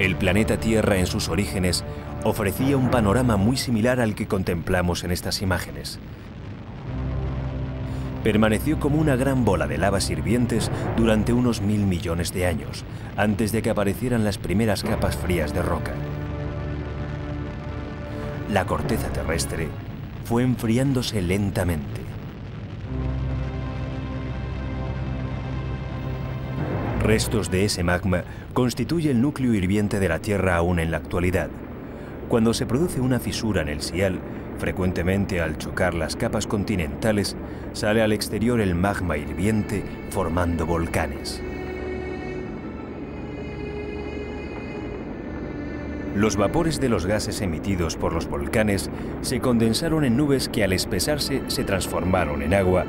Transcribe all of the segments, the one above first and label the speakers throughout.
Speaker 1: El planeta Tierra en sus orígenes ofrecía un panorama muy similar al que contemplamos en estas imágenes. Permaneció como una gran bola de lavas hirvientes durante unos 1000 millones de años, antes de que aparecieran las primeras capas frías de roca. La corteza terrestre fue enfriándose lentamente. Restos de ese magma constituye el núcleo hirviente de la Tierra aún en la actualidad. Cuando se produce una fisura en el sial, frecuentemente al chocar las capas continentales, sale al exterior el magma hirviente formando volcanes. Los vapores de los gases emitidos por los volcanes se condensaron en nubes que al espesarse se transformaron en agua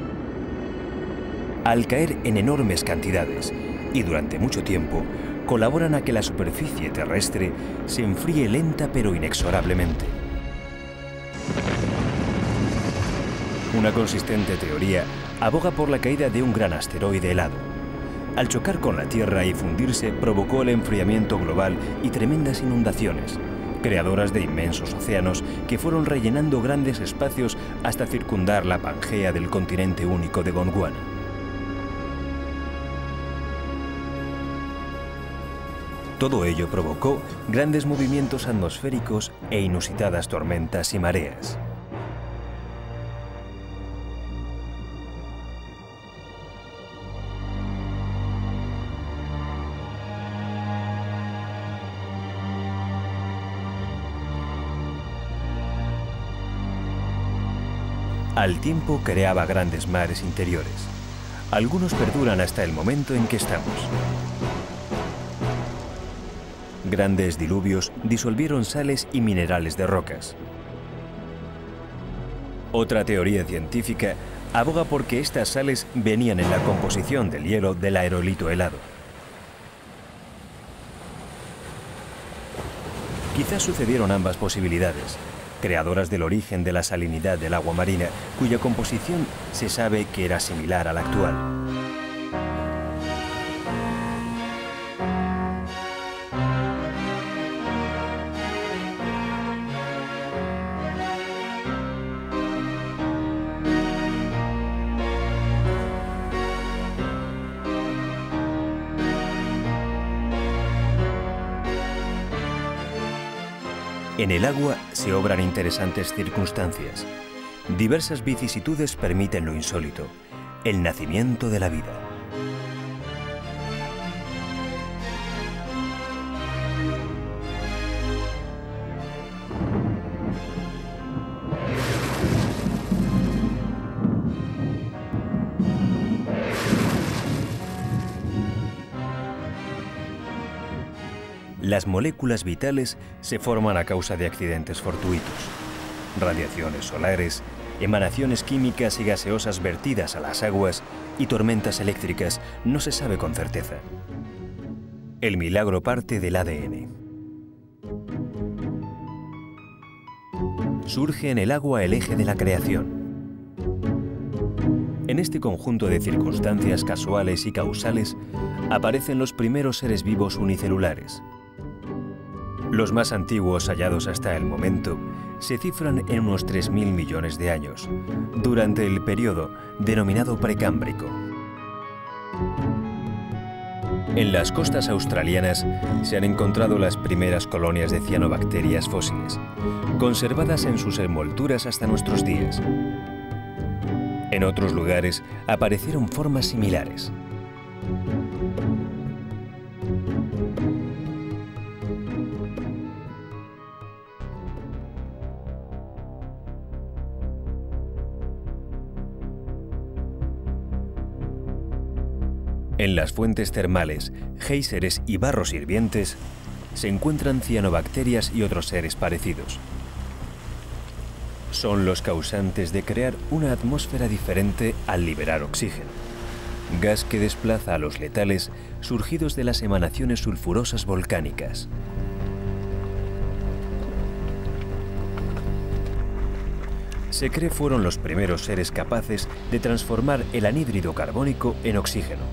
Speaker 1: al caer en enormes cantidades y durante mucho tiempo colaboran a que la superficie terrestre se enfríe lenta pero inexorablemente. Una consistente teoría aboga por la caída de un gran asteroide helado. Al chocar con la Tierra y fundirse, provocó el enfriamiento global y tremendas inundaciones, creadoras de inmensos océanos que fueron rellenando grandes espacios hasta circundar la Pangea del continente único de Gondwana. Todo ello provocó grandes movimientos atmosféricos e inusitadas tormentas y mareas. Al tiempo creaba grandes mares interiores. Algunos perduran hasta el momento en que estamos. Grandes diluvios disolvieron sales y minerales de rocas. Otra teoría científica aboga por que estas sales venían en la composición del hielo del aerolito helado. Quizás sucedieron ambas posibilidades, creadoras del origen de la salinidad del agua marina, cuya composición se sabe que era similar a la actual. En el agua se obran interesantes circunstancias. Diversas vicisitudes permiten lo insólito, el nacimiento de la vida. Las moléculas vitales se forman a causa de accidentes fortuitos. Radiaciones solares, emanaciones químicas y gaseosas vertidas a las aguas y tormentas eléctricas no se sabe con certeza. El milagro parte del ADN. Surge en el agua el eje de la creación. En este conjunto de circunstancias casuales y causales aparecen los primeros seres vivos unicelulares. Los más antiguos hallados hasta el momento se cifran en unos 3000 millones de años, durante el periodo denominado Precámbrico. En las costas australianas se han encontrado las primeras colonias de cianobacterias fósiles, conservadas en sus envolturas hasta nuestros días. En otros lugares aparecieron formas similares. En las fuentes termales, géiseres y barros hirvientes se encuentran cianobacterias y otros seres parecidos. Son los causantes de crear una atmósfera diferente al liberar oxígeno, gas que desplaza a los letales surgidos de las emanaciones sulfurosas volcánicas. Se cree fueron los primeros seres capaces de transformar el anhídrido carbónico en oxígeno,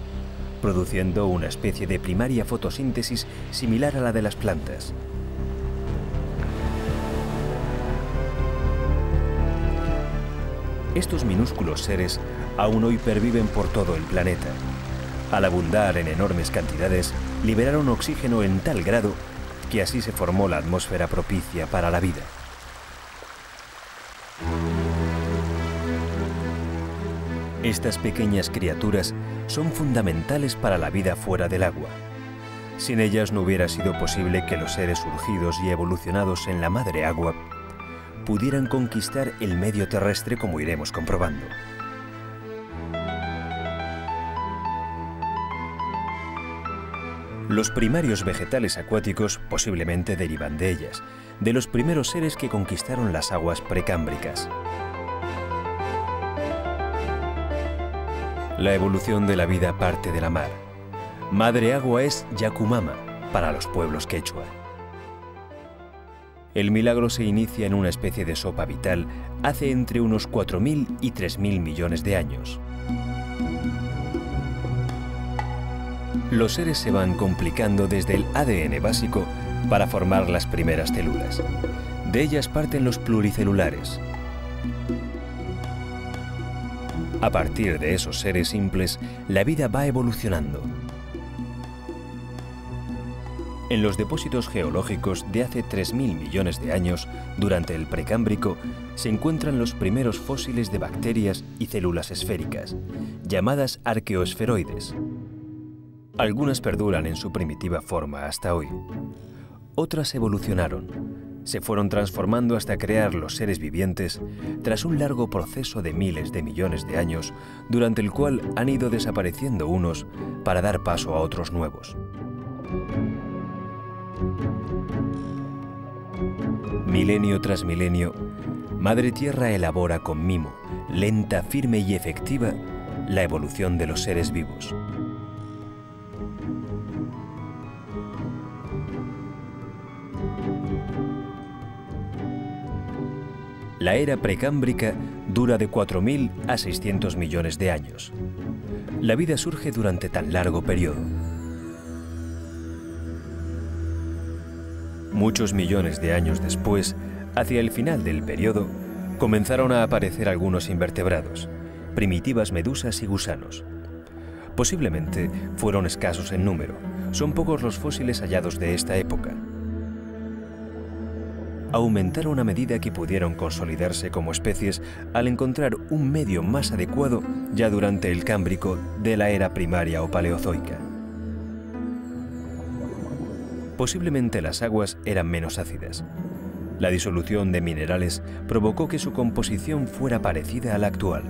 Speaker 1: produciendo una especie de primaria fotosíntesis similar a la de las plantas. Estos minúsculos seres aún hoy perviven por todo el planeta. Al abundar en enormes cantidades, liberaron oxígeno en tal grado que así se formó la atmósfera propicia para la vida. Estas pequeñas criaturas son fundamentales para la vida fuera del agua. Sin ellas no hubiera sido posible que los seres surgidos y evolucionados en la madre agua pudieran conquistar el medio terrestre, como iremos comprobando. Los primarios vegetales acuáticos posiblemente derivan de ellas, de los primeros seres que conquistaron las aguas precámbricas. La evolución de la vida parte de la mar. Madre agua es Yakumama para los pueblos quechua. El milagro se inicia en una especie de sopa vital hace entre unos 4.000 y 3.000 millones de años. Los seres se van complicando desde el ADN básico para formar las primeras células. De ellas parten los pluricelulares. A partir de esos seres simples, la vida va evolucionando. En los depósitos geológicos de hace 3.000 millones de años, durante el Precámbrico, se encuentran los primeros fósiles de bacterias y células esféricas, llamadas arqueoesferoides. Algunas perduran en su primitiva forma hasta hoy. Otras evolucionaron. Se fueron transformando hasta crear los seres vivientes tras un largo proceso de miles de millones de años, durante el cual han ido desapareciendo unos para dar paso a otros nuevos. Milenio tras milenio, Madre Tierra elabora con mimo, lenta, firme y efectiva, la evolución de los seres vivos. La era precámbrica dura de 4.000 a 600 millones de años. La vida surge durante tan largo periodo. Muchos millones de años después, hacia el final del periodo, comenzaron a aparecer algunos invertebrados, primitivas medusas y gusanos. Posiblemente fueron escasos en número, son pocos los fósiles hallados de esta época. Aumentaron a medida que pudieron consolidarse como especies al encontrar un medio más adecuado ya durante el Cámbrico de la era primaria o paleozoica. Posiblemente las aguas eran menos ácidas. La disolución de minerales provocó que su composición fuera parecida a la actual.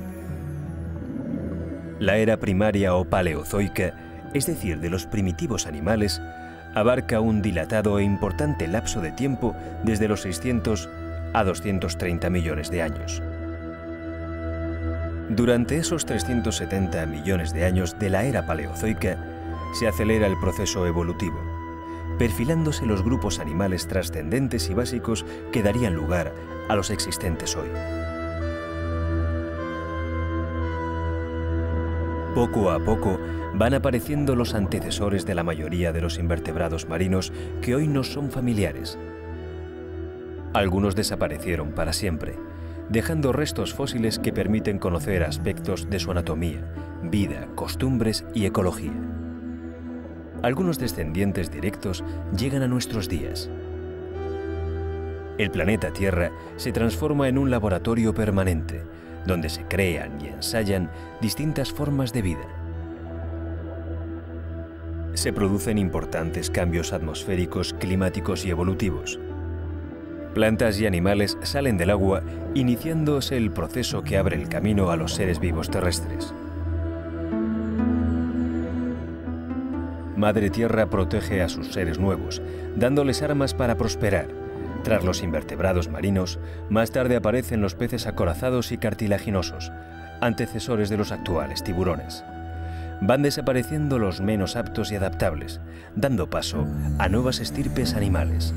Speaker 1: La era primaria o paleozoica, es decir, de los primitivos animales, abarca un dilatado e importante lapso de tiempo desde los 600 a 230 millones de años. Durante esos 370 millones de años de la era paleozoica se acelera el proceso evolutivo, perfilándose los grupos animales trascendentes y básicos que darían lugar a los existentes hoy. Poco a poco van apareciendo los antecesores de la mayoría de los invertebrados marinos que hoy nos son familiares. Algunos desaparecieron para siempre, dejando restos fósiles que permiten conocer aspectos de su anatomía, vida, costumbres y ecología. Algunos descendientes directos llegan a nuestros días. El planeta Tierra se transforma en un laboratorio permanente, donde se crean y ensayan distintas formas de vida. Se producen importantes cambios atmosféricos, climáticos y evolutivos. Plantas y animales salen del agua, iniciándose el proceso que abre el camino a los seres vivos terrestres. Madre Tierra protege a sus seres nuevos, dándoles armas para prosperar. Tras los invertebrados marinos, más tarde aparecen los peces acorazados y cartilaginosos, antecesores de los actuales tiburones. Van desapareciendo los menos aptos y adaptables, dando paso a nuevas estirpes animales.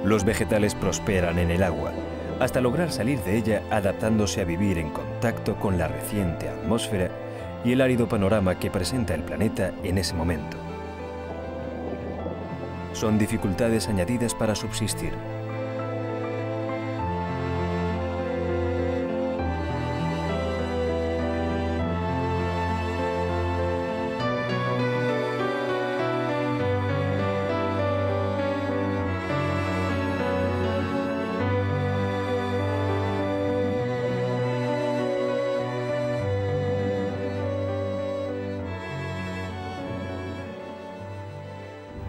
Speaker 1: Los vegetales prosperan en el agua, hasta lograr salir de ella adaptándose a vivir en contacto con la reciente atmósfera y el árido panorama que presenta el planeta en ese momento. Son dificultades añadidas para subsistir.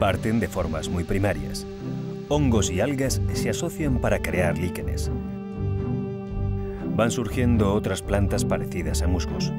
Speaker 1: Parten de formas muy primarias. Hongos y algas se asocian para crear líquenes. Van surgiendo otras plantas parecidas a musgos.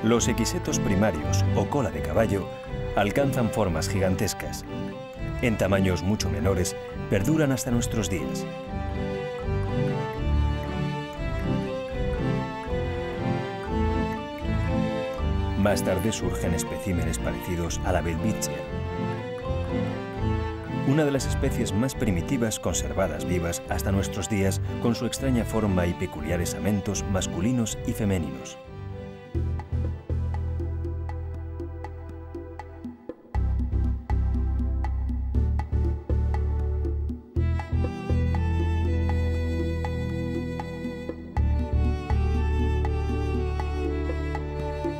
Speaker 1: Los equisetos primarios o cola de caballo alcanzan formas gigantescas. En tamaños mucho menores, perduran hasta nuestros días. Más tarde surgen especímenes parecidos a la Welwitschia, una de las especies más primitivas conservadas vivas hasta nuestros días, con su extraña forma y peculiares amentos masculinos y femeninos.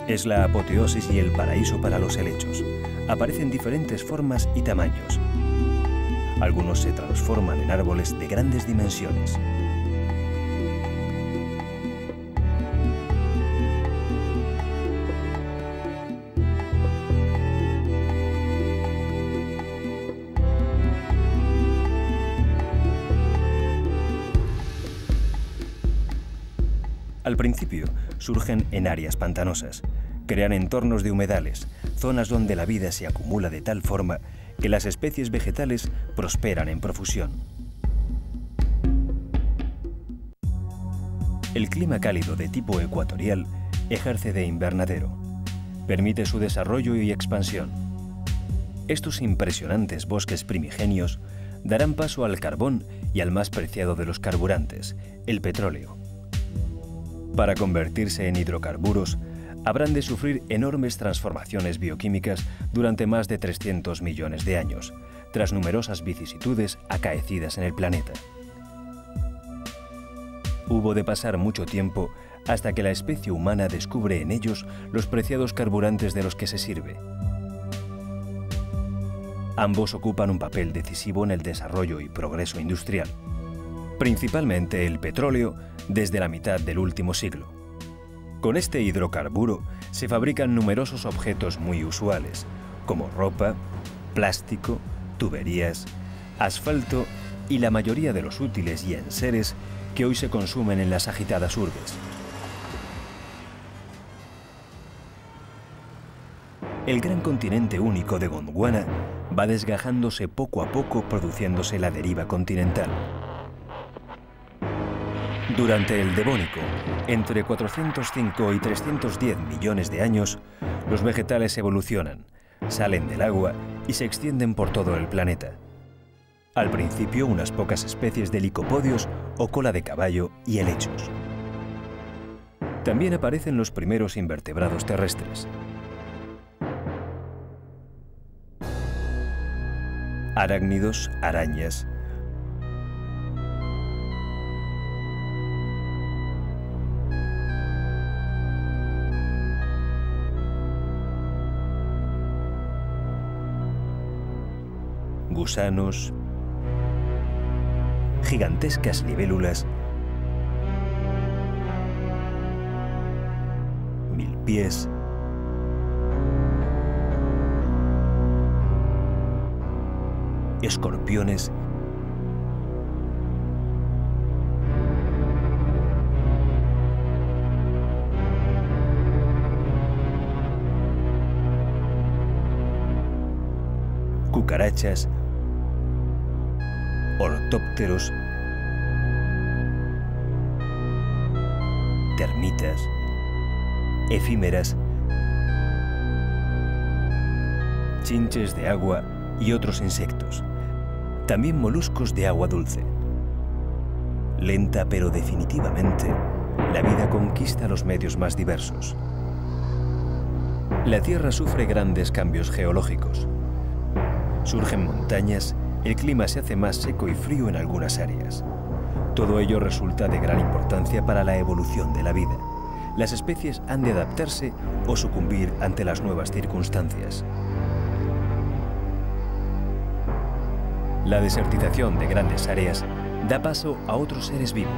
Speaker 1: Es la apoteosis y el paraíso para los helechos. Aparecen diferentes formas y tamaños. Algunos se transforman en árboles de grandes dimensiones. Al principio, surgen en áreas pantanosas. Crean entornos de humedales, zonas donde la vida se acumula de tal forma que las especies vegetales prosperan en profusión. El clima cálido de tipo ecuatorial ejerce de invernadero. Permite su desarrollo y expansión. Estos impresionantes bosques primigenios darán paso al carbón y al más preciado de los carburantes, el petróleo. Para convertirse en hidrocarburos, habrán de sufrir enormes transformaciones bioquímicas durante más de 300 millones de años, tras numerosas vicisitudes acaecidas en el planeta. Hubo de pasar mucho tiempo hasta que la especie humana descubre en ellos los preciados carburantes de los que se sirve. Ambos ocupan un papel decisivo en el desarrollo y progreso industrial, principalmente el petróleo desde la mitad del último siglo. Con este hidrocarburo se fabrican numerosos objetos muy usuales, como ropa, plástico, tuberías, asfalto y la mayoría de los útiles y enseres que hoy se consumen en las agitadas urbes. El gran continente único de Gondwana va desgajándose poco a poco, produciéndose la deriva continental. Durante el Devónico, entre 405 y 310 millones de años, los vegetales evolucionan, salen del agua y se extienden por todo el planeta. Al principio, unas pocas especies de licopodios o cola de caballo y helechos. También aparecen los primeros invertebrados terrestres. Arácnidos, arañas, gusanos, gigantescas libélulas, milpies, escorpiones, cucarachas, ortópteros, termitas, efímeras, chinches de agua y otros insectos. También moluscos de agua dulce. Lenta pero definitivamente, la vida conquista los medios más diversos. La Tierra sufre grandes cambios geológicos. Surgen montañas, el clima se hace más seco y frío en algunas áreas. Todo ello resulta de gran importancia para la evolución de la vida. Las especies han de adaptarse o sucumbir ante las nuevas circunstancias. La desertización de grandes áreas da paso a otros seres vivos,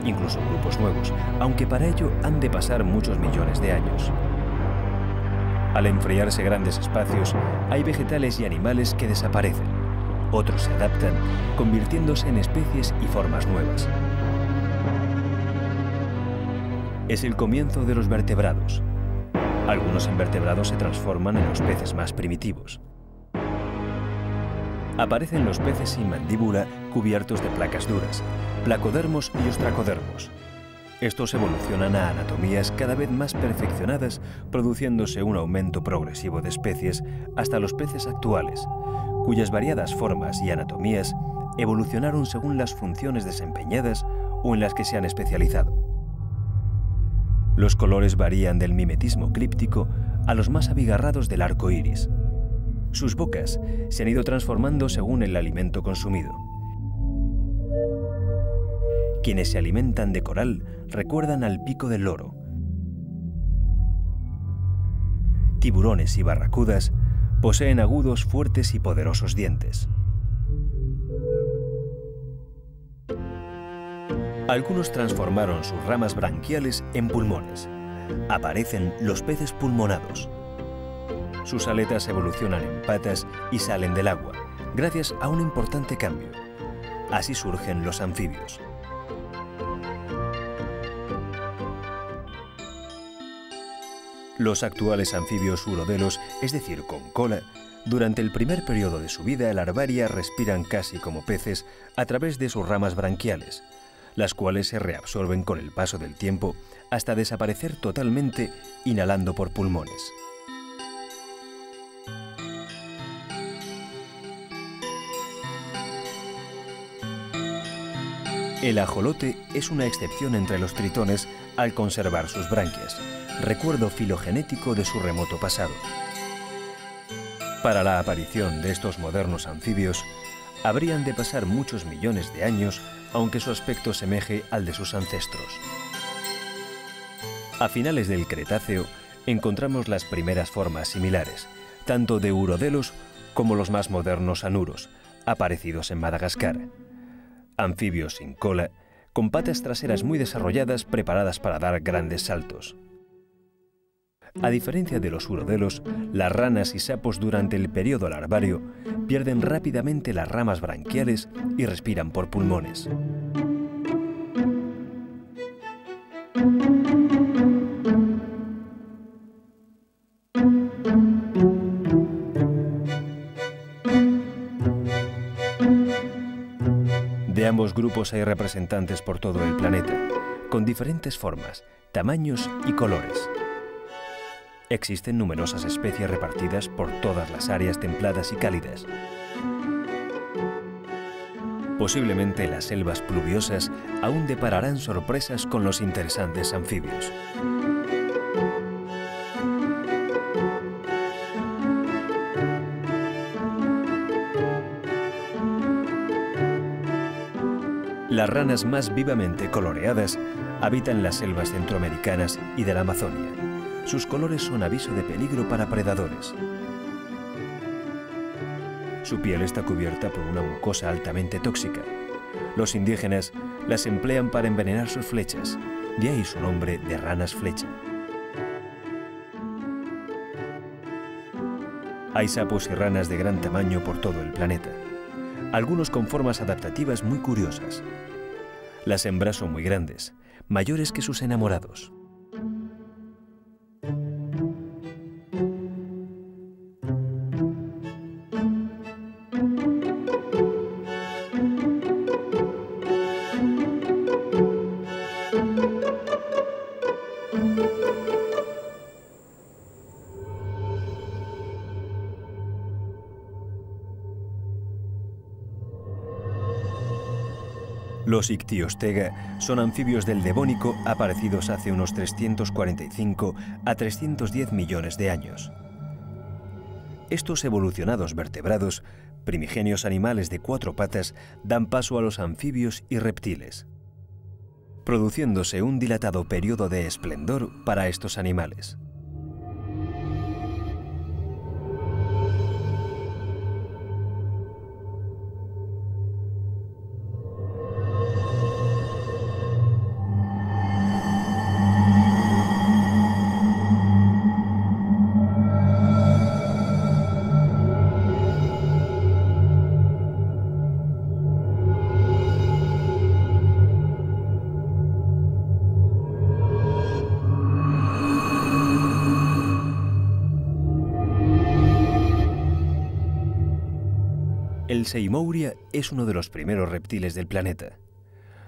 Speaker 1: incluso grupos nuevos, aunque para ello han de pasar muchos millones de años. Al enfriarse grandes espacios, hay vegetales y animales que desaparecen. Otros se adaptan, convirtiéndose en especies y formas nuevas. Es el comienzo de los vertebrados. Algunos invertebrados se transforman en los peces más primitivos. Aparecen los peces sin mandíbula cubiertos de placas duras, placodermos y ostracodermos. Estos evolucionan a anatomías cada vez más perfeccionadas, produciéndose un aumento progresivo de especies hasta los peces actuales, cuyas variadas formas y anatomías evolucionaron según las funciones desempeñadas o en las que se han especializado. Los colores varían del mimetismo clíptico a los más abigarrados del arco iris. Sus bocas se han ido transformando según el alimento consumido. Quienes se alimentan de coral recuerdan al pico del loro. Tiburones y barracudas poseen agudos, fuertes y poderosos dientes. Algunos transformaron sus ramas branquiales en pulmones. Aparecen los peces pulmonados. Sus aletas evolucionan en patas y salen del agua, gracias a un importante cambio. Así surgen los anfibios. Los actuales anfibios urodelos, es decir, con cola, durante el primer periodo de su vida larvaria respiran casi como peces a través de sus ramas branquiales, las cuales se reabsorben con el paso del tiempo hasta desaparecer totalmente inhalando por pulmones. El ajolote es una excepción entre los tritones al conservar sus branquias, recuerdo filogenético de su remoto pasado. Para la aparición de estos modernos anfibios, habrían de pasar muchos millones de años, aunque su aspecto semeje al de sus ancestros. A finales del Cretáceo encontramos las primeras formas similares, tanto de urodelos como los más modernos anuros, aparecidos en Madagascar. Anfibios sin cola, con patas traseras muy desarrolladas preparadas para dar grandes saltos. A diferencia de los urodelos, las ranas y sapos durante el periodo larvario pierden rápidamente las ramas branquiales y respiran por pulmones. De ambos grupos hay representantes por todo el planeta, con diferentes formas, tamaños y colores. Existen numerosas especies repartidas por todas las áreas templadas y cálidas. Posiblemente las selvas pluviosas aún depararán sorpresas con los interesantes anfibios. Las ranas más vivamente coloreadas habitan las selvas centroamericanas y de la Amazonia. Sus colores son aviso de peligro para predadores. Su piel está cubierta por una mucosa altamente tóxica. Los indígenas las emplean para envenenar sus flechas, de ahí su nombre de ranas flecha. Hay sapos y ranas de gran tamaño por todo el planeta, algunos con formas adaptativas muy curiosas. Las hembras son muy grandes, mayores que sus enamorados. Los Ictiostega son anfibios del Devónico aparecidos hace unos 345 a 310 millones de años. Estos evolucionados vertebrados, primigenios animales de 4 patas, dan paso a los anfibios y reptiles, produciéndose un dilatado periodo de esplendor para estos animales. El Seimouria es uno de los primeros reptiles del planeta.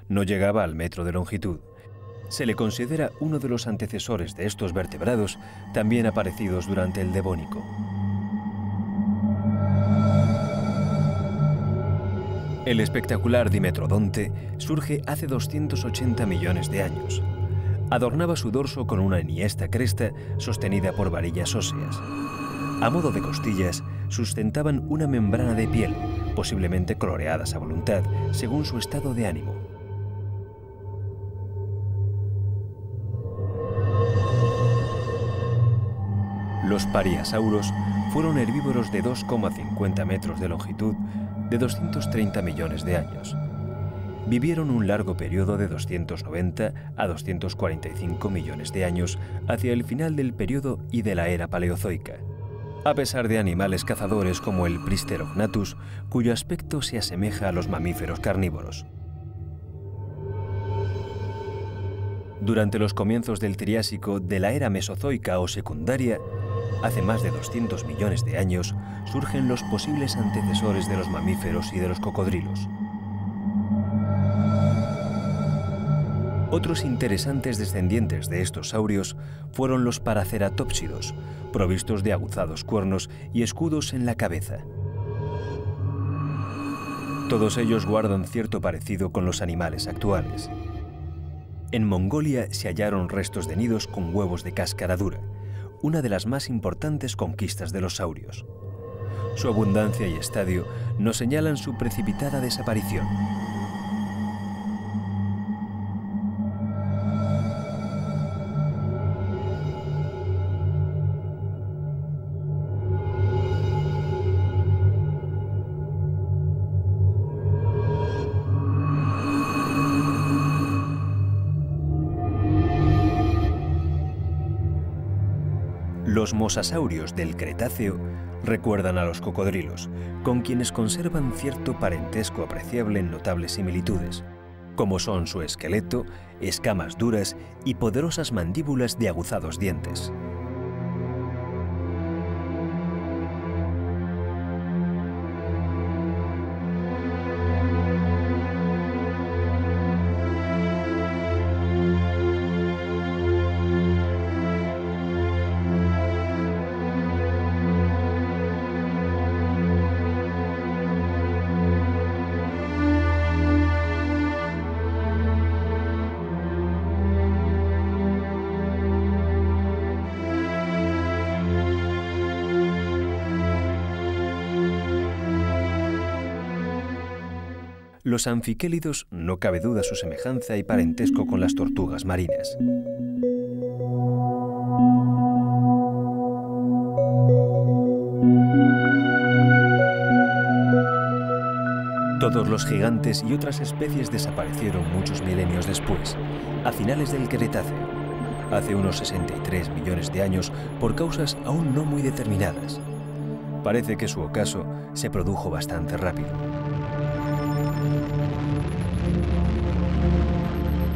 Speaker 1: No llegaba al metro de longitud. Se le considera uno de los antecesores de estos vertebrados, también aparecidos durante el Devónico. El espectacular Dimetrodonte surge hace 280 millones de años. Adornaba su dorso con una enhiesta cresta sostenida por varillas óseas. A modo de costillas, sustentaban una membrana de piel, posiblemente coloreadas a voluntad, según su estado de ánimo. Los pariasauros fueron herbívoros de 2,50 metros de longitud, de 230 millones de años. Vivieron un largo periodo de 290 a 245 millones de años hacia el final del periodo y de la era paleozoica. A pesar de animales cazadores como el Pristerognathus, cuyo aspecto se asemeja a los mamíferos carnívoros. Durante los comienzos del Triásico de la era mesozoica o secundaria, hace más de 200 millones de años, surgen los posibles antecesores de los mamíferos y de los cocodrilos. Otros interesantes descendientes de estos saurios fueron los paraceratópsidos, provistos de aguzados cuernos y escudos en la cabeza. Todos ellos guardan cierto parecido con los animales actuales. En Mongolia se hallaron restos de nidos con huevos de cáscara dura, una de las más importantes conquistas de los saurios. Su abundancia y estadio nos señalan su precipitada desaparición. Los mosasaurios del Cretáceo recuerdan a los cocodrilos, con quienes conservan cierto parentesco apreciable en notables similitudes, como son su esqueleto, escamas duras y poderosas mandíbulas de aguzados dientes. Los anfiquélidos no cabe duda su semejanza y parentesco con las tortugas marinas. Todos los gigantes y otras especies desaparecieron muchos milenios después, a finales del Cretáceo, hace unos 63 millones de años, por causas aún no muy determinadas. Parece que su ocaso se produjo bastante rápido.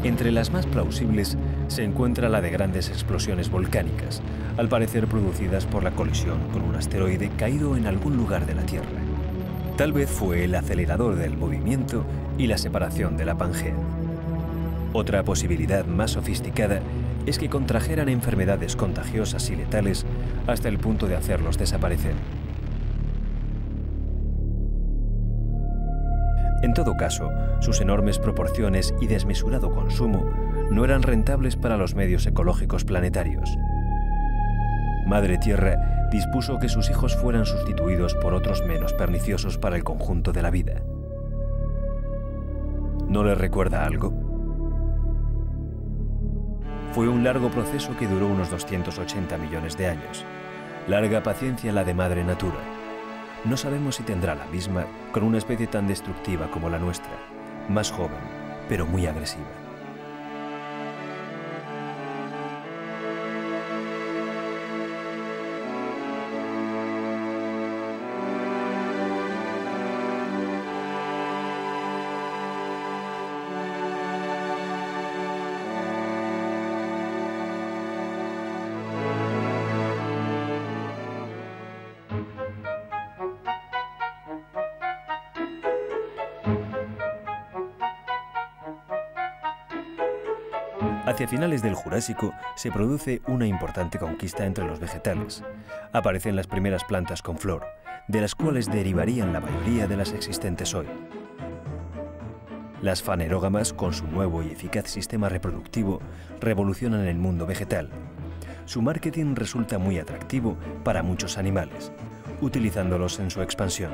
Speaker 1: Entre las más plausibles se encuentra la de grandes explosiones volcánicas, al parecer producidas por la colisión con un asteroide caído en algún lugar de la Tierra. Tal vez fue el acelerador del movimiento y la separación de la Pangea. Otra posibilidad más sofisticada es que contrajeran enfermedades contagiosas y letales hasta el punto de hacerlos desaparecer. En todo caso, sus enormes proporciones y desmesurado consumo no eran rentables para los medios ecológicos planetarios. Madre Tierra dispuso que sus hijos fueran sustituidos por otros menos perniciosos para el conjunto de la vida. ¿No le recuerda algo? Fue un largo proceso que duró unos 280 millones de años. Larga paciencia la de Madre Natura. No sabemos si tendrá la misma con una especie tan destructiva como la nuestra, más joven, pero muy agresiva. Hacia finales del Jurásico se produce una importante conquista entre los vegetales. Aparecen las primeras plantas con flor, de las cuales derivarían la mayoría de las existentes hoy. Las fanerógamas, con su nuevo y eficaz sistema reproductivo, revolucionan el mundo vegetal. Su marketing resulta muy atractivo para muchos animales, utilizándolos en su expansión.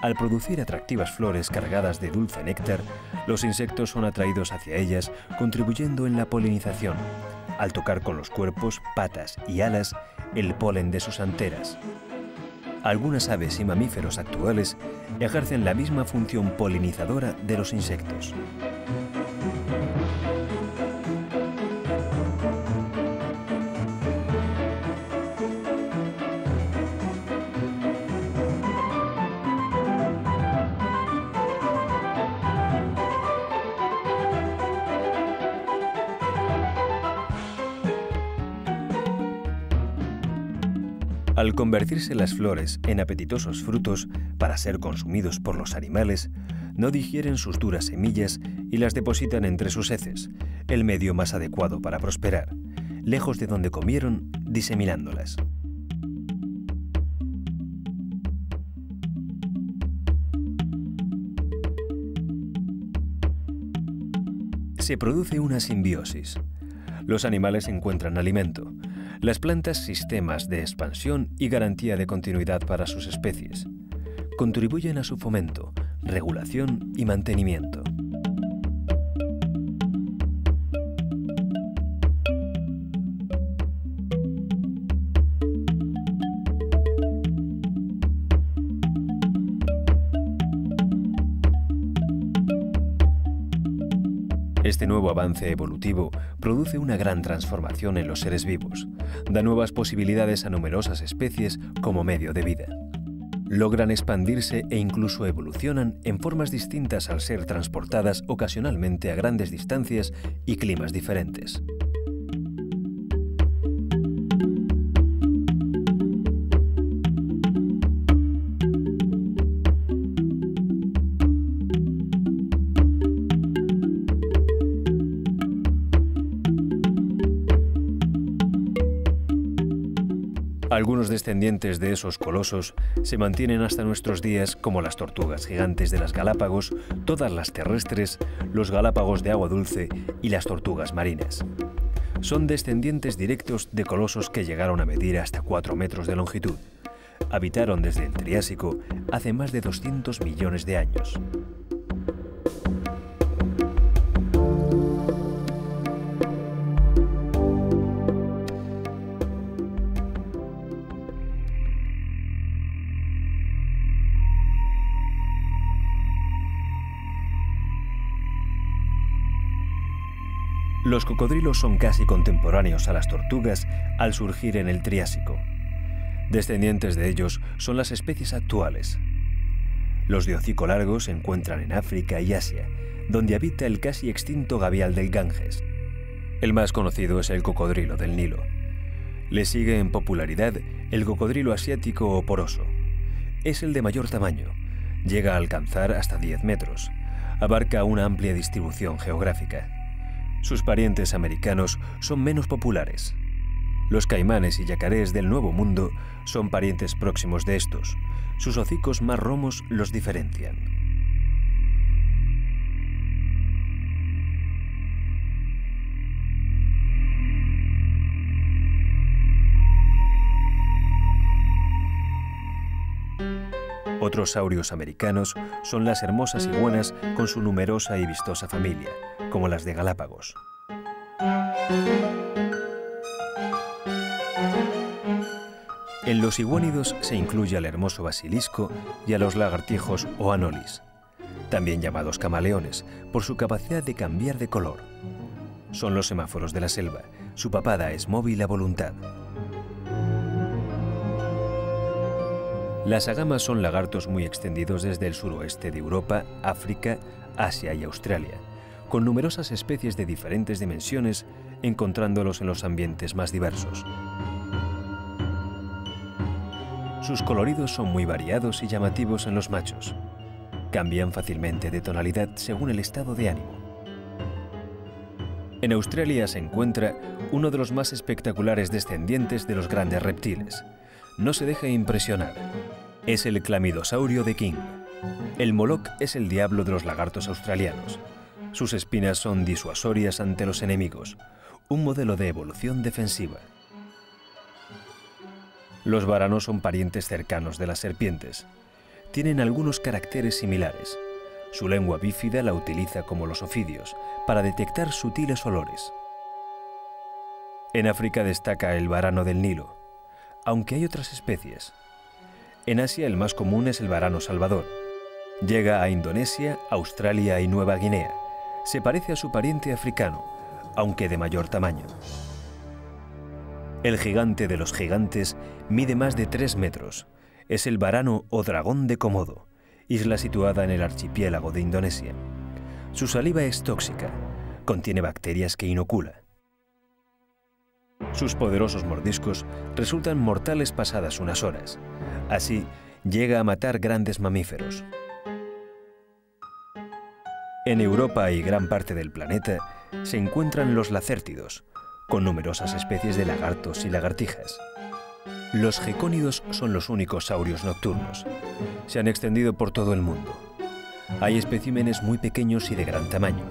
Speaker 1: Al producir atractivas flores cargadas de dulce néctar, los insectos son atraídos hacia ellas, contribuyendo en la polinización, al tocar con los cuerpos, patas y alas el polen de sus anteras. Algunas aves y mamíferos actuales ejercen la misma función polinizadora de los insectos. Al convertirse las flores en apetitosos frutos para ser consumidos por los animales, no digieren sus duras semillas y las depositan entre sus heces, el medio más adecuado para prosperar, lejos de donde comieron, diseminándolas. Se produce una simbiosis. Los animales encuentran alimento, las plantas sistemas de expansión y garantía de continuidad para sus especies. Contribuyen a su fomento, regulación y mantenimiento. Este nuevo avance evolutivo produce una gran transformación en los seres vivos, da nuevas posibilidades a numerosas especies como medio de vida. Logran expandirse e incluso evolucionan en formas distintas al ser transportadas ocasionalmente a grandes distancias y climas diferentes. Algunos descendientes de esos colosos se mantienen hasta nuestros días, como las tortugas gigantes de las Galápagos, todas las terrestres, los galápagos de agua dulce y las tortugas marinas. Son descendientes directos de colosos que llegaron a medir hasta 4 metros de longitud. Habitaron desde el Triásico hace más de 200 millones de años. Los cocodrilos son casi contemporáneos a las tortugas al surgir en el Triásico. Descendientes de ellos son las especies actuales. Los de hocico largo se encuentran en África y Asia, donde habita el casi extinto gavial del Ganges. El más conocido es el cocodrilo del Nilo. Le sigue en popularidad el cocodrilo asiático o poroso. Es el de mayor tamaño, llega a alcanzar hasta 10 metros, abarca una amplia distribución geográfica. Sus parientes americanos son menos populares. Los caimanes y yacarés del Nuevo Mundo son parientes próximos de estos. Sus hocicos más romos los diferencian. Otros saurios americanos son las hermosas iguanas con su numerosa y vistosa familia, como las de Galápagos. En los iguánidos se incluye al hermoso basilisco y a los lagartijos o anolis, también llamados camaleones, por su capacidad de cambiar de color. Son los semáforos de la selva, su papada es móvil a voluntad. Las agamas son lagartos muy extendidos desde el suroeste de Europa, África, Asia y Australia, con numerosas especies de diferentes dimensiones, encontrándolos en los ambientes más diversos. Sus coloridos son muy variados y llamativos en los machos. Cambian fácilmente de tonalidad según el estado de ánimo. En Australia se encuentra uno de los más espectaculares descendientes de los grandes reptiles. No se deja impresionar. Es el clamidosaurio de King. El moloch es el diablo de los lagartos australianos. Sus espinas son disuasorias ante los enemigos, un modelo de evolución defensiva. Los varanos son parientes cercanos de las serpientes. Tienen algunos caracteres similares. Su lengua bífida la utiliza como los ofidios, para detectar sutiles olores. En África destaca el varano del Nilo, aunque hay otras especies. En Asia el más común es el varano salvador. Llega a Indonesia, Australia y Nueva Guinea. Se parece a su pariente africano, aunque de mayor tamaño. El gigante de los gigantes mide más de 3 metros. Es el varano o dragón de Komodo, isla situada en el archipiélago de Indonesia. Su saliva es tóxica, contiene bacterias que inocula. Sus poderosos mordiscos resultan mortales pasadas unas horas. Así, llega a matar grandes mamíferos. En Europa y gran parte del planeta se encuentran los lacértidos, con numerosas especies de lagartos y lagartijas. Los gecónidos son los únicos saurios nocturnos. Se han extendido por todo el mundo. Hay especímenes muy pequeños y de gran tamaño.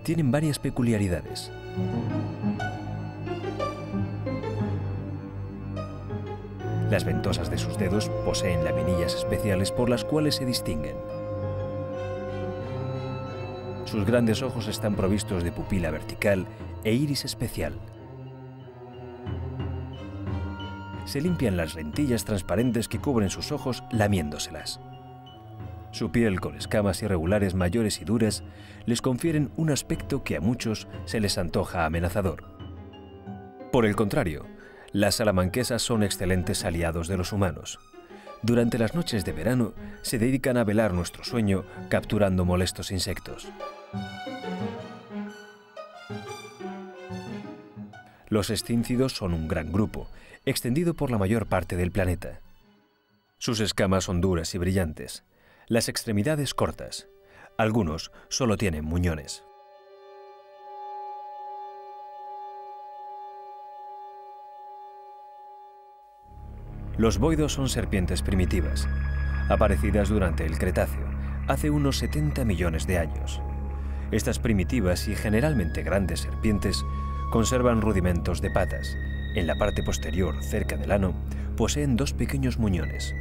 Speaker 1: Tienen varias peculiaridades. Las ventosas de sus dedos poseen laminillas especiales por las cuales se distinguen. Sus grandes ojos están provistos de pupila vertical e iris especial. Se limpian las lentillas transparentes que cubren sus ojos lamiéndoselas. Su piel con escamas irregulares mayores y duras les confieren un aspecto que a muchos se les antoja amenazador. Por el contrario, las salamanquesas son excelentes aliados de los humanos. Durante las noches de verano se dedican a velar nuestro sueño capturando molestos insectos. Los escíncidos son un gran grupo, extendido por la mayor parte del planeta. Sus escamas son duras y brillantes, las extremidades cortas. Algunos solo tienen muñones. Los boidos son serpientes primitivas, aparecidas durante el Cretáceo, hace unos 70 millones de años. Estas primitivas y generalmente grandes serpientes conservan rudimentos de patas. En la parte posterior, cerca del ano, poseen dos pequeños muñones.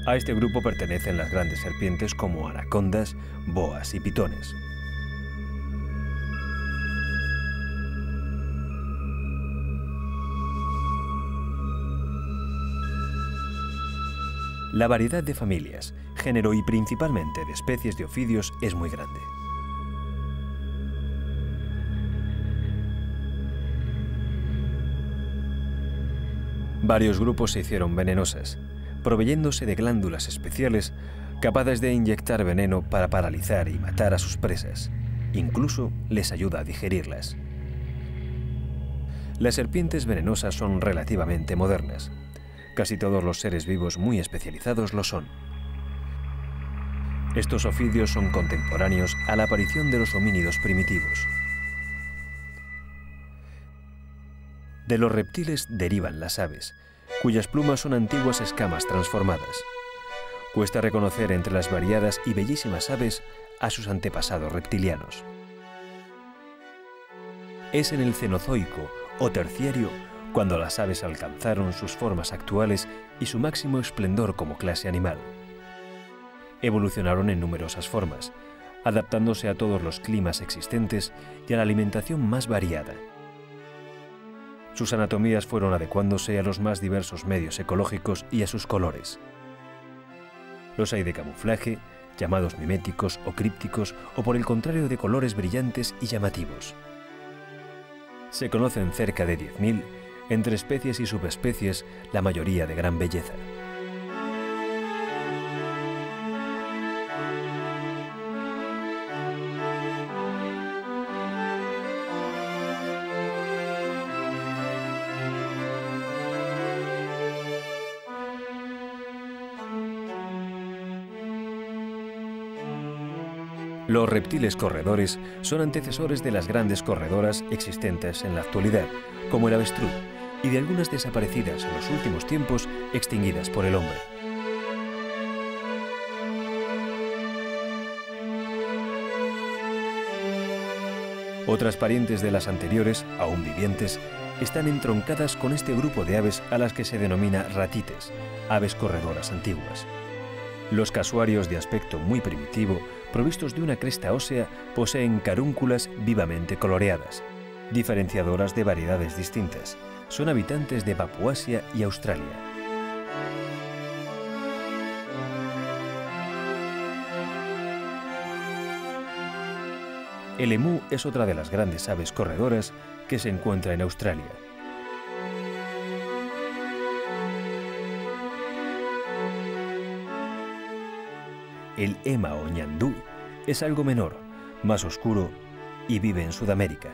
Speaker 1: A este grupo pertenecen las grandes serpientes como anacondas, boas y pitones. La variedad de familias, género y principalmente de especies de ofidios es muy grande. Varios grupos se hicieron venenosas, proveyéndose de glándulas especiales capaces de inyectar veneno para paralizar y matar a sus presas. Incluso les ayuda a digerirlas. Las serpientes venenosas son relativamente modernas. Casi todos los seres vivos muy especializados lo son. Estos ofidios son contemporáneos a la aparición de los homínidos primitivos. De los reptiles derivan las aves, cuyas plumas son antiguas escamas transformadas. Cuesta reconocer entre las variadas y bellísimas aves a sus antepasados reptilianos. Es en el Cenozoico o Terciario cuando las aves alcanzaron sus formas actuales y su máximo esplendor como clase animal. Evolucionaron en numerosas formas, adaptándose a todos los climas existentes y a la alimentación más variada. Sus anatomías fueron adecuándose a los más diversos medios ecológicos y a sus colores. Los hay de camuflaje, llamados miméticos o crípticos, o por el contrario de colores brillantes y llamativos. Se conocen cerca de 10.000, entre especies y subespecies, la mayoría de gran belleza. Los reptiles corredores son antecesores de las grandes corredoras existentes en la actualidad, como el avestruz, y de algunas desaparecidas en los últimos tiempos extinguidas por el hombre. Otras parientes de las anteriores, aún vivientes, están entroncadas con este grupo de aves a las que se denomina ratites, aves corredoras antiguas. Los casuarios de aspecto muy primitivo, provistos de una cresta ósea, poseen carúnculas vivamente coloreadas, diferenciadoras de variedades distintas. Son habitantes de Papuasia y Australia. El emú es otra de las grandes aves corredoras que se encuentra en Australia. El ema o ñandú es algo menor, más oscuro y vive en Sudamérica.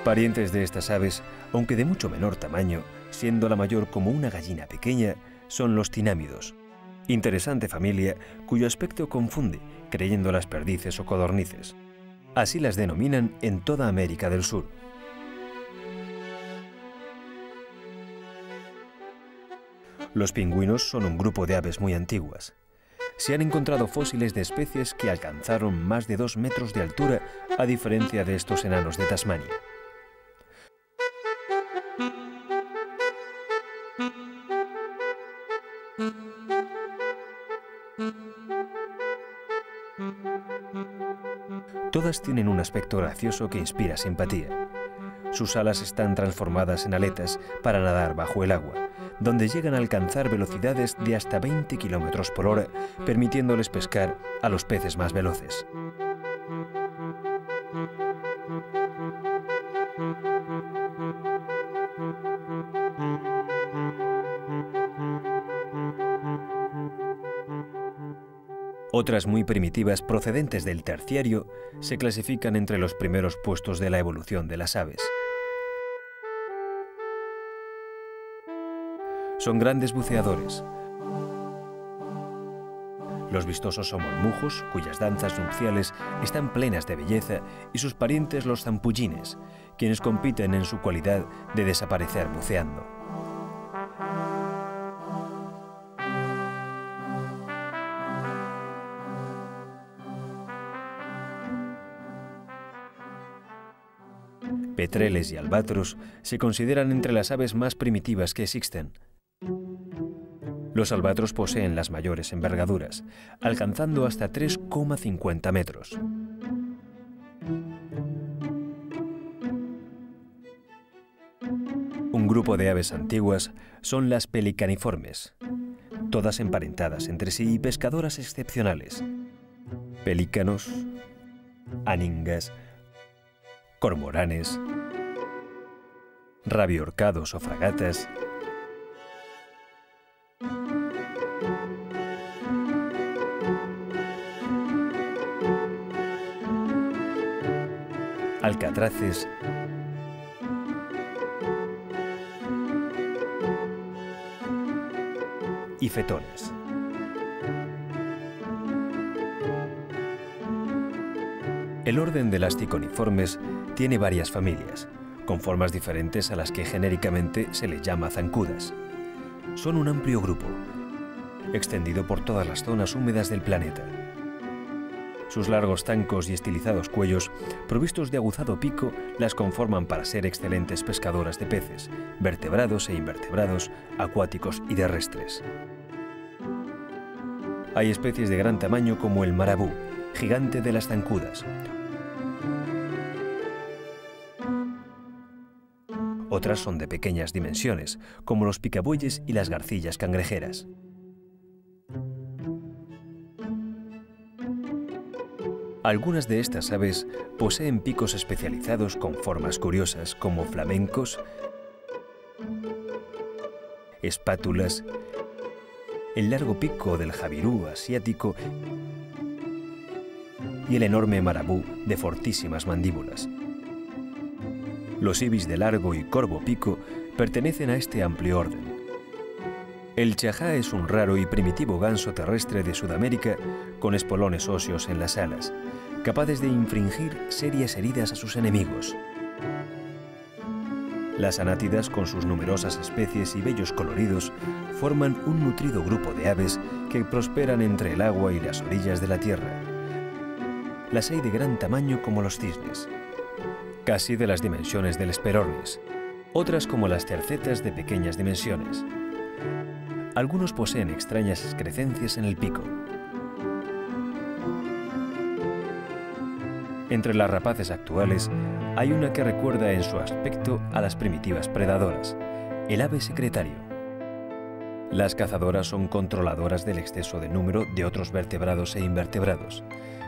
Speaker 1: Parientes de estas aves, aunque de mucho menor tamaño, siendo la mayor como una gallina pequeña, son los tinámidos. Interesante familia cuyo aspecto confunde, creyéndolas perdices o codornices. Así las denominan en toda América del Sur. Los pingüinos son un grupo de aves muy antiguas. Se han encontrado fósiles de especies que alcanzaron más de 2 metros de altura, a diferencia de estos enanos de Tasmania. Todas tienen un aspecto gracioso que inspira simpatía. Sus alas están transformadas en aletas para nadar bajo el agua, donde llegan a alcanzar velocidades de hasta 20 km por hora, permitiéndoles pescar a los peces más veloces. Otras muy primitivas procedentes del Terciario se clasifican entre los primeros puestos de la evolución de las aves. Son grandes buceadores. Los vistosos son mormujos, cuyas danzas nupciales están plenas de belleza, y sus parientes los zampullines, quienes compiten en su cualidad de desaparecer buceando. Petreles y albatros se consideran entre las aves más primitivas que existen. Los albatros poseen las mayores envergaduras, alcanzando hasta 3,50 metros. Un grupo de aves antiguas son las pelicaniformes, todas emparentadas entre sí y pescadoras excepcionales. Pelícanos, aningas, cormoranes, rabiorcados o fragatas, alcatraces y fetones. El orden de las ticoniformes tiene varias familias, con formas diferentes a las que genéricamente se les llama zancudas. Son un amplio grupo, extendido por todas las zonas húmedas del planeta. Sus largos zancos y estilizados cuellos, provistos de aguzado pico, las conforman para ser excelentes pescadoras de peces, vertebrados e invertebrados, acuáticos y terrestres. Hay especies de gran tamaño como el marabú, gigante de las zancudas. Otras son de pequeñas dimensiones, como los picabueyes y las garcillas cangrejeras. Algunas de estas aves poseen picos especializados con formas curiosas como flamencos, espátulas, el largo pico del javirú asiático y el enorme marabú de fortísimas mandíbulas. Los ibis de largo y corvo pico pertenecen a este amplio orden. El chajá es un raro y primitivo ganso terrestre de Sudamérica con espolones óseos en las alas, capaces de infligir serias heridas a sus enemigos. Las anátidas, con sus numerosas especies y bellos coloridos, forman un nutrido grupo de aves que prosperan entre el agua y las orillas de la tierra. Las hay de gran tamaño como los cisnes, casi de las dimensiones del Hesperornis, otras como las cercetas de pequeñas dimensiones. Algunos poseen extrañas excrescencias en el pico. Entre las rapaces actuales hay una que recuerda en su aspecto a las primitivas predadoras, el ave secretario. Las cazadoras son controladoras del exceso de número de otros vertebrados e invertebrados.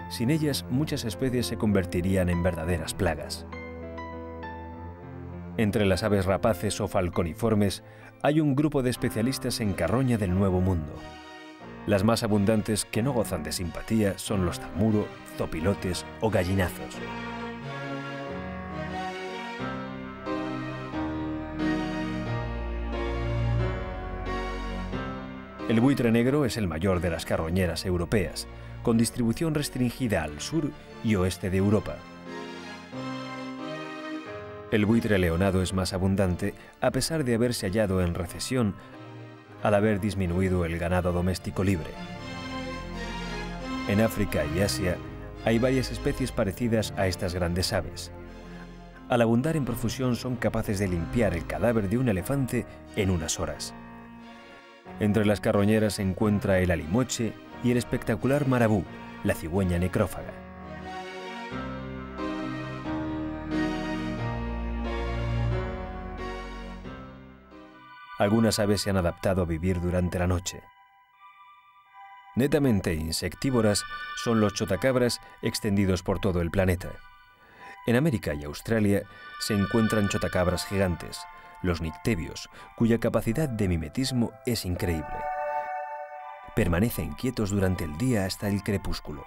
Speaker 1: Sin ellas, muchas especies se convertirían en verdaderas plagas. Entre las aves rapaces o falconiformes hay un grupo de especialistas en carroña del Nuevo Mundo. Las más abundantes que no gozan de simpatía son los tamuro, zopilotes o gallinazos. El buitre negro es el mayor de las carroñeras europeas, con distribución restringida al sur y oeste de Europa. El buitre leonado es más abundante, a pesar de haberse hallado en recesión al haber disminuido el ganado doméstico libre. En África y Asia hay varias especies parecidas a estas grandes aves. Al abundar en profusión son capaces de limpiar el cadáver de un elefante en unas horas. Entre las carroñeras se encuentra el alimoche y el espectacular marabú, la cigüeña necrófaga. Algunas aves se han adaptado a vivir durante la noche. Netamente insectívoras son los chotacabras extendidos por todo el planeta. En América y Australia se encuentran chotacabras gigantes, los nictebios, cuya capacidad de mimetismo es increíble. Permanecen quietos durante el día hasta el crepúsculo.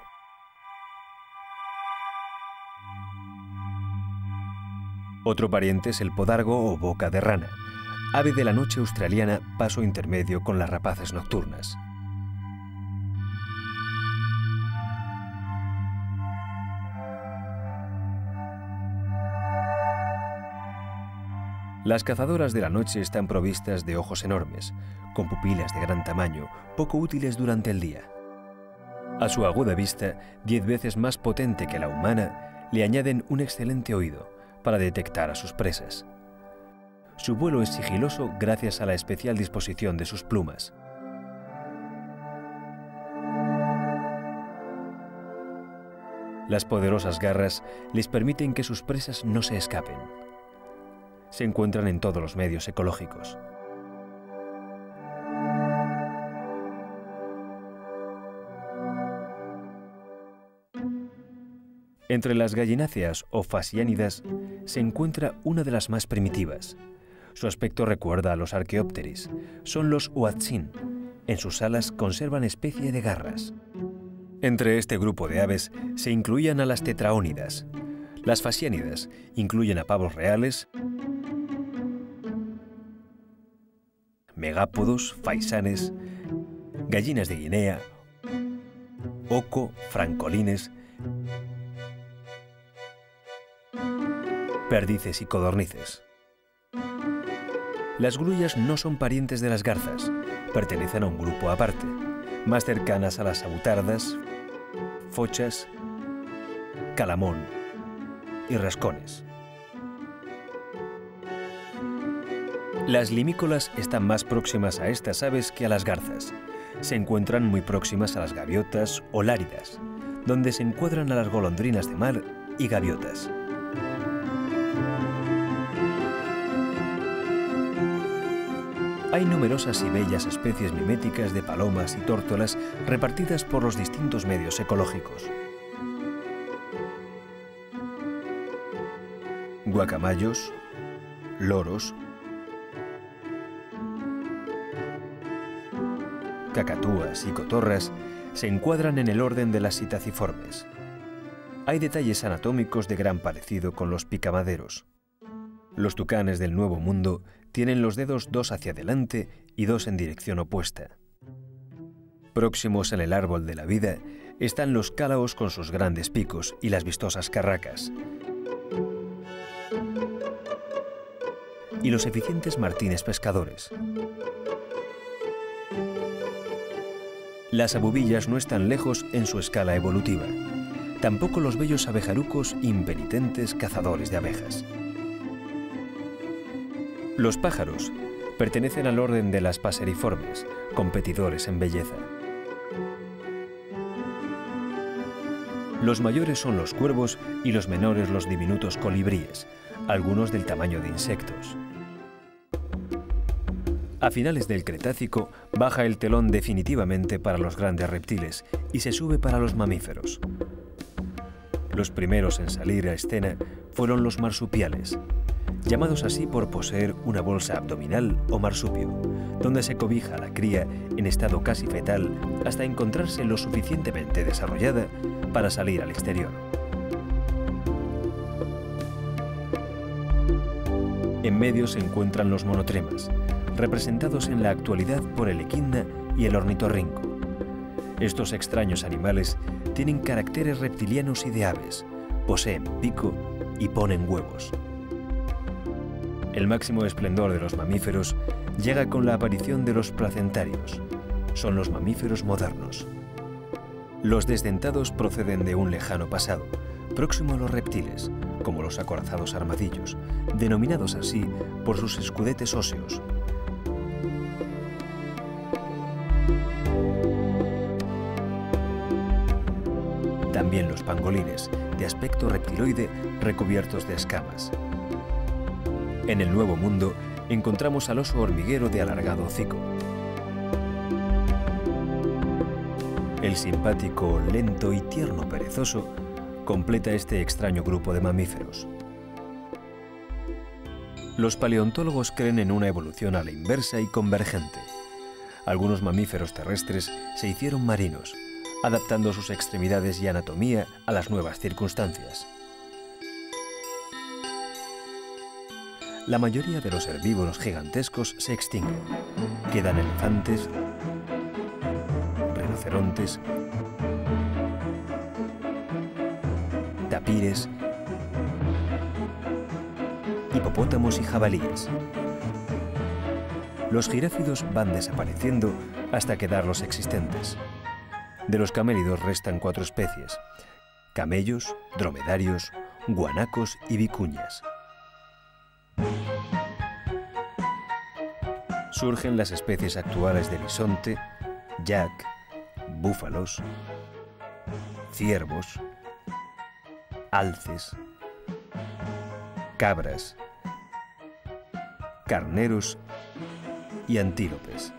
Speaker 1: Otro pariente es el podargo o boca de rana, ave de la noche australiana, paso intermedio con las rapaces nocturnas. Las cazadoras de la noche están provistas de ojos enormes, con pupilas de gran tamaño, poco útiles durante el día. A su aguda vista, 10 veces más potente que la humana, le añaden un excelente oído para detectar a sus presas. Su vuelo es sigiloso gracias a la especial disposición de sus plumas. Las poderosas garras les permiten que sus presas no se escapen. Se encuentran en todos los medios ecológicos. Entre las gallináceas o fasiánidas se encuentra una de las más primitivas. Su aspecto recuerda a los arqueópteris. Son los huatzin. En sus alas conservan especie de garras. Entre este grupo de aves se incluían a las tetraónidas. Las fasiánidas incluyen a pavos reales, megápodos, faisanes, gallinas de Guinea, oco, francolines, perdices y codornices. Las grullas no son parientes de las garzas, pertenecen a un grupo aparte, más cercanas a las avutardas, fochas, calamón y rascones. Las limícolas están más próximas a estas aves que a las garzas. Se encuentran muy próximas a las gaviotas o láridas, donde se encuadran a las golondrinas de mar y gaviotas. Hay numerosas y bellas especies miméticas de palomas y tórtolas repartidas por los distintos medios ecológicos. Guacamayos, loros, cacatúas y cotorras se encuadran en el orden de las sitaciformes. Hay detalles anatómicos de gran parecido con los picamaderos. Los tucanes del Nuevo Mundo tienen los dedos 2 hacia adelante y 2 en dirección opuesta. Próximos en el árbol de la vida están los cálaos con sus grandes picos y las vistosas carracas. Y los eficientes martines pescadores. Las abubillas no están lejos en su escala evolutiva. Tampoco los bellos abejarucos impenitentes cazadores de abejas. Los pájaros pertenecen al orden de las paseriformes, competidores en belleza. Los mayores son los cuervos y los menores los diminutos colibríes, algunos del tamaño de insectos. A finales del Cretácico baja el telón definitivamente para los grandes reptiles y se sube para los mamíferos. Los primeros en salir a escena fueron los marsupiales, llamados así por poseer una bolsa abdominal o marsupio, donde se cobija a la cría en estado casi fetal hasta encontrarse lo suficientemente desarrollada para salir al exterior. En medio se encuentran los monotremas, representados en la actualidad por el equidna y el ornitorrinco. Estos extraños animales tienen caracteres reptilianos y de aves, poseen pico y ponen huevos. El máximo esplendor de los mamíferos llega con la aparición de los placentarios. Son los mamíferos modernos. Los desdentados proceden de un lejano pasado, próximo a los reptiles, como los acorazados armadillos, denominados así por sus escudetes óseos. También los pangolines, de aspecto reptiloide, recubiertos de escamas. En el Nuevo Mundo encontramos al oso hormiguero de alargado hocico. El simpático, lento y tierno perezoso completa este extraño grupo de mamíferos. Los paleontólogos creen en una evolución a la inversa y convergente. Algunos mamíferos terrestres se hicieron marinos, adaptando sus extremidades y anatomía a las nuevas circunstancias. la mayoría de los herbívoros gigantescos se extinguen. Quedan elefantes, rinocerontes, tapires, hipopótamos y jabalíes. Los giráfidos van desapareciendo hasta quedar los existentes. De los camélidos restan 4 especies: camellos, dromedarios, guanacos y vicuñas. Surgen las especies actuales de bisonte, yak, búfalos, ciervos, alces, cabras, carneros y antílopes.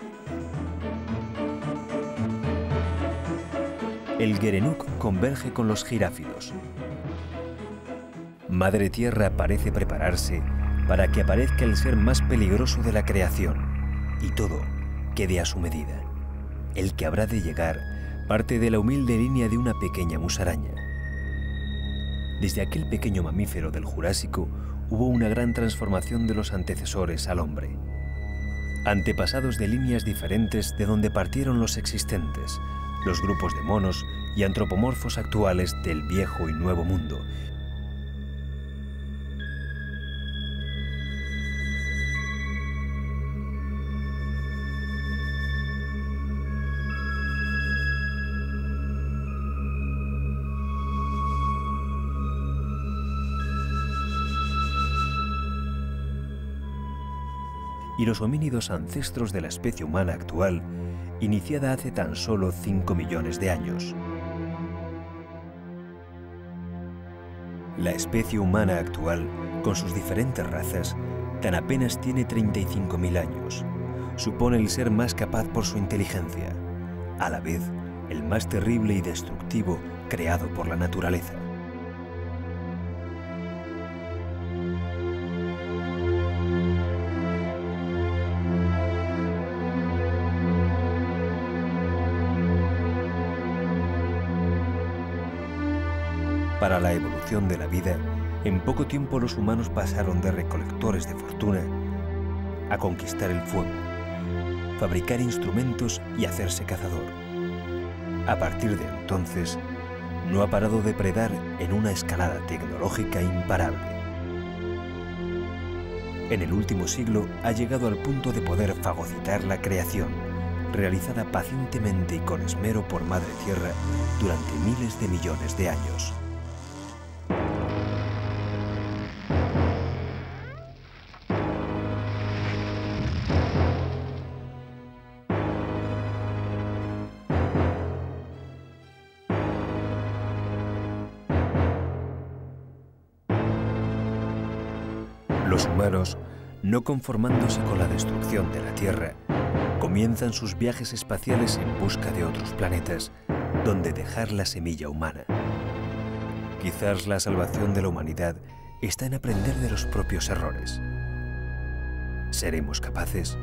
Speaker 1: El gerenuk converge con los giráfidos. Madre Tierra parece prepararse para que aparezca el ser más peligroso de la creación, y todo quede a su medida. El que habrá de llegar parte de la humilde línea de una pequeña musaraña. Desde aquel pequeño mamífero del Jurásico hubo una gran transformación de los antecesores al hombre. Antepasados de líneas diferentes de donde partieron los existentes, los grupos de monos y antropomorfos actuales del viejo y nuevo mundo. Y los homínidos ancestros de la especie humana actual, iniciada hace tan solo 5 millones de años. La especie humana actual, con sus diferentes razas, tan apenas tiene 35.000 años. Supone el ser más capaz por su inteligencia, a la vez el más terrible y destructivo creado por la naturaleza. Para la evolución de la vida, en poco tiempo los humanos pasaron de recolectores de fortuna a conquistar el fuego, fabricar instrumentos y hacerse cazador. A partir de entonces, no ha parado de predar en una escalada tecnológica imparable. En el último siglo ha llegado al punto de poder fagocitar la creación, realizada pacientemente y con esmero por Madre Tierra durante miles de millones de años. Los humanos, no conformándose con la destrucción de la Tierra, comienzan sus viajes espaciales en busca de otros planetas donde dejar la semilla humana. Quizás la salvación de la humanidad está en aprender de los propios errores. ¿Seremos capaces?